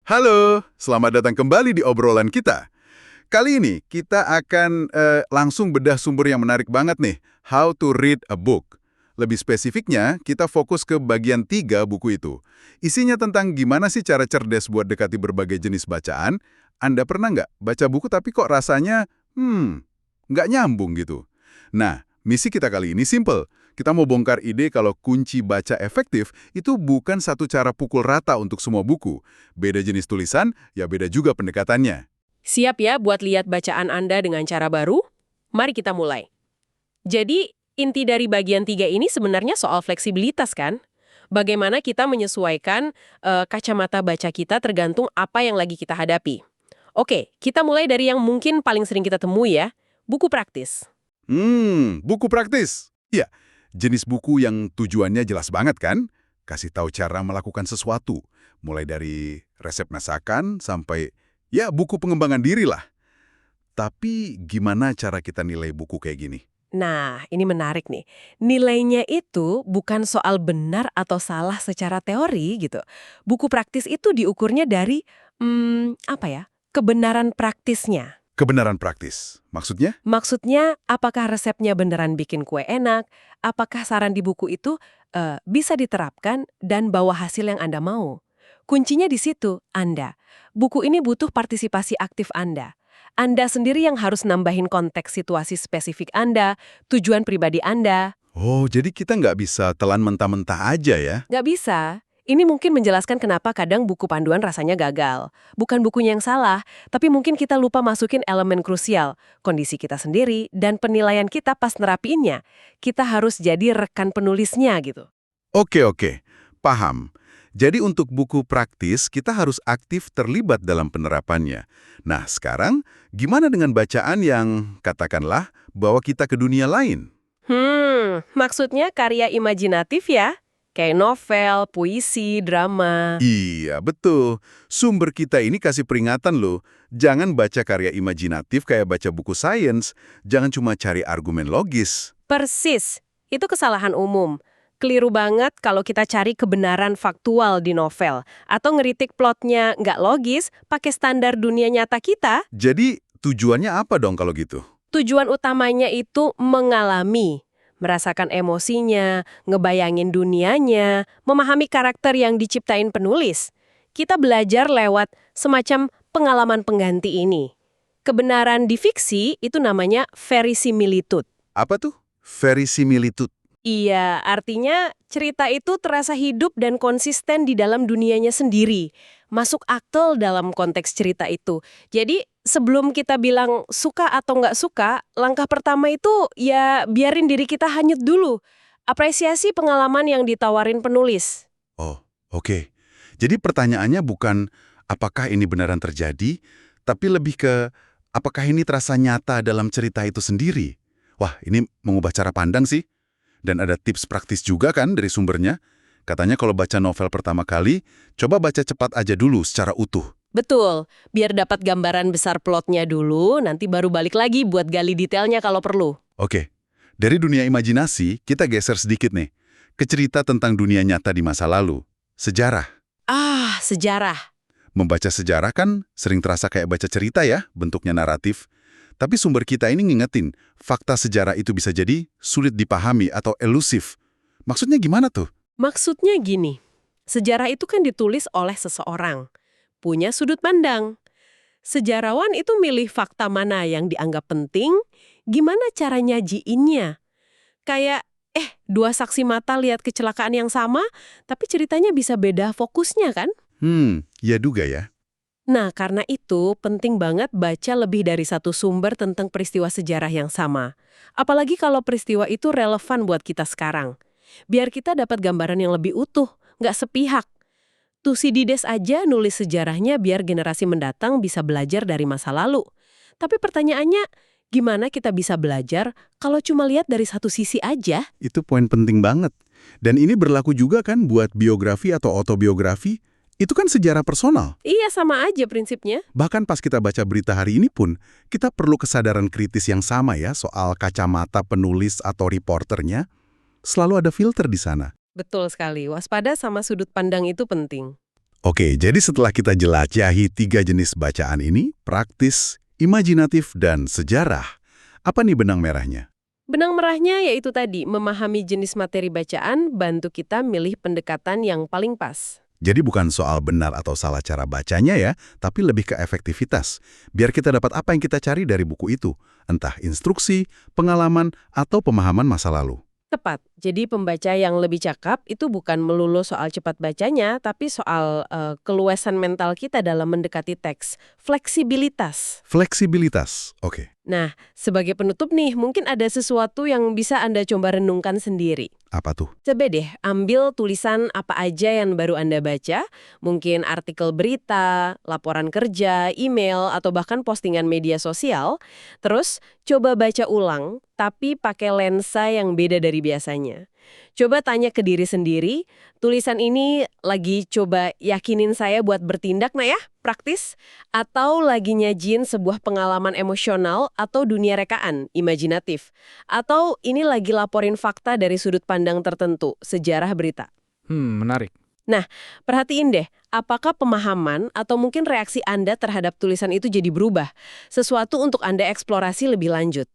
Halo, selamat datang kembali di obrolan kita. Kali ini kita akan langsung bedah sumber yang menarik banget nih, How to Read a Book. Lebih spesifiknya, kita fokus ke bagian 3 buku itu. Isinya tentang gimana sih cara cerdas buat dekati berbagai jenis bacaan. Anda pernah nggak baca buku tapi kok rasanya, nggak nyambung gitu? Nah, misi kita kali ini simple. Kita mau bongkar ide kalau kunci baca efektif itu bukan satu cara pukul rata untuk semua buku. Beda jenis tulisan, ya beda juga pendekatannya. Siap ya buat lihat bacaan Anda dengan cara baru? Mari kita mulai. Jadi, inti dari bagian 3 ini sebenarnya soal fleksibilitas kan? Bagaimana kita menyesuaikan kacamata baca kita tergantung apa yang lagi kita hadapi. Oke, kita mulai dari yang mungkin paling sering kita temui ya, buku praktis. Buku praktis. Ya, jenis buku yang tujuannya jelas banget kan? Kasih tahu cara melakukan sesuatu. Mulai dari resep masakan sampai, ya buku pengembangan diri lah. Tapi gimana cara kita nilai buku kayak gini? Nah, ini menarik nih. Nilainya itu bukan soal benar atau salah secara teori gitu. Buku praktis itu diukurnya dari, apa ya, kebenaran praktisnya. Kebenaran praktis. Maksudnya? Maksudnya, apakah resepnya beneran bikin kue enak? Apakah saran di buku itu bisa diterapkan dan bawa hasil yang Anda mau? Kuncinya di situ, Anda. Buku ini butuh partisipasi aktif Anda. Anda sendiri yang harus nambahin konteks situasi spesifik Anda, tujuan pribadi Anda. Oh, jadi kita nggak bisa telan mentah-mentah aja ya? Nggak bisa. Ini mungkin menjelaskan kenapa kadang buku panduan rasanya gagal. Bukan bukunya yang salah, tapi mungkin kita lupa masukin elemen krusial, kondisi kita sendiri, dan penilaian kita pas nerapiinnya. Kita harus jadi rekan penulisnya gitu. Oke, paham. Jadi untuk buku praktis, kita harus aktif terlibat dalam penerapannya. Nah, sekarang gimana dengan bacaan yang, katakanlah, bawa kita ke dunia lain? Maksudnya karya imajinatif ya? Kayak novel, puisi, drama. Iya, betul. Sumber kita ini kasih peringatan loh. Jangan baca karya imajinatif kayak baca buku sains. Jangan cuma cari argumen logis. Persis, itu kesalahan umum. Keliru banget kalau kita cari kebenaran faktual di novel, atau ngeritik plotnya nggak logis pakai standar dunia nyata kita. Jadi, tujuannya apa dong kalau gitu? Tujuan utamanya itu mengalami, merasakan emosinya, ngebayangin dunianya, memahami karakter yang diciptain penulis. Kita belajar lewat semacam pengalaman pengganti ini. Kebenaran di fiksi itu namanya verisimilitude. Apa tuh? Verisimilitude. Iya, artinya cerita itu terasa hidup dan konsisten di dalam dunianya sendiri. Masuk akal dalam konteks cerita itu. Jadi, sebelum kita bilang suka atau nggak suka, langkah pertama itu ya biarin diri kita hanyut dulu. Apresiasi pengalaman yang ditawarin penulis. Oh, oke. Jadi pertanyaannya bukan apakah ini beneran terjadi, tapi lebih ke apakah ini terasa nyata dalam cerita itu sendiri. Wah, ini mengubah cara pandang sih. Dan ada tips praktis juga kan dari sumbernya. Katanya kalau baca novel pertama kali, coba baca cepat aja dulu secara utuh. Betul, biar dapat gambaran besar plotnya dulu, nanti baru balik lagi buat gali detailnya kalau perlu. Oke, dari dunia imajinasi, kita geser sedikit nih. Ke cerita tentang dunia nyata di masa lalu. Sejarah. Sejarah. Membaca sejarah kan sering terasa kayak baca cerita ya, bentuknya naratif. Tapi sumber kita ini ngingetin, fakta sejarah itu bisa jadi sulit dipahami atau elusif. Maksudnya gimana tuh? Maksudnya gini, sejarah itu kan ditulis oleh seseorang, punya sudut pandang. Sejarawan itu milih fakta mana yang dianggap penting, gimana cara nyajiinnya. Kayak, dua saksi mata lihat kecelakaan yang sama, tapi ceritanya bisa beda fokusnya kan? Ya duga ya. Nah, karena itu penting banget baca lebih dari satu sumber tentang peristiwa sejarah yang sama. Apalagi kalau peristiwa itu relevan buat kita sekarang. Biar kita dapat gambaran yang lebih utuh, nggak sepihak. Thucydides aja nulis sejarahnya biar generasi mendatang bisa belajar dari masa lalu. Tapi pertanyaannya, gimana kita bisa belajar kalau cuma lihat dari satu sisi aja? Itu poin penting banget. Dan ini berlaku juga kan buat biografi atau autobiografi. Itu kan sejarah personal. Iya, sama aja prinsipnya. Bahkan pas kita baca berita hari ini pun, kita perlu kesadaran kritis yang sama ya soal kacamata penulis atau reporternya. Selalu ada filter di sana. Betul sekali, waspada sama sudut pandang itu penting. Oke, jadi setelah kita jelajahi 3 jenis bacaan ini, praktis, imajinatif, dan sejarah, apa nih benang merahnya? Benang merahnya yaitu tadi, memahami jenis materi bacaan bantu kita milih pendekatan yang paling pas. Jadi bukan soal benar atau salah cara bacanya ya, tapi lebih ke efektivitas. Biar kita dapat apa yang kita cari dari buku itu, entah instruksi, pengalaman, atau pemahaman masa lalu. Tepat. Jadi pembaca yang lebih cakap itu bukan melulu soal cepat bacanya, tapi soal keluasan mental kita dalam mendekati teks. Fleksibilitas. Fleksibilitas, oke. Nah, sebagai penutup nih, mungkin ada sesuatu yang bisa Anda coba renungkan sendiri. Apa tuh? Coba deh, ambil tulisan apa aja yang baru Anda baca, mungkin artikel berita, laporan kerja, email, atau bahkan postingan media sosial, terus coba baca ulang, tapi pakai lensa yang beda dari biasanya. Coba tanya ke diri sendiri, tulisan ini lagi coba yakinin saya buat bertindak, nah ya, praktis, atau lagi nyajin sebuah pengalaman emosional atau dunia rekaan, imajinatif, atau ini lagi laporin fakta dari sudut pandang tertentu, sejarah berita. Menarik. Nah, perhatiin deh, apakah pemahaman atau mungkin reaksi Anda terhadap tulisan itu jadi berubah? Sesuatu untuk Anda eksplorasi lebih lanjut.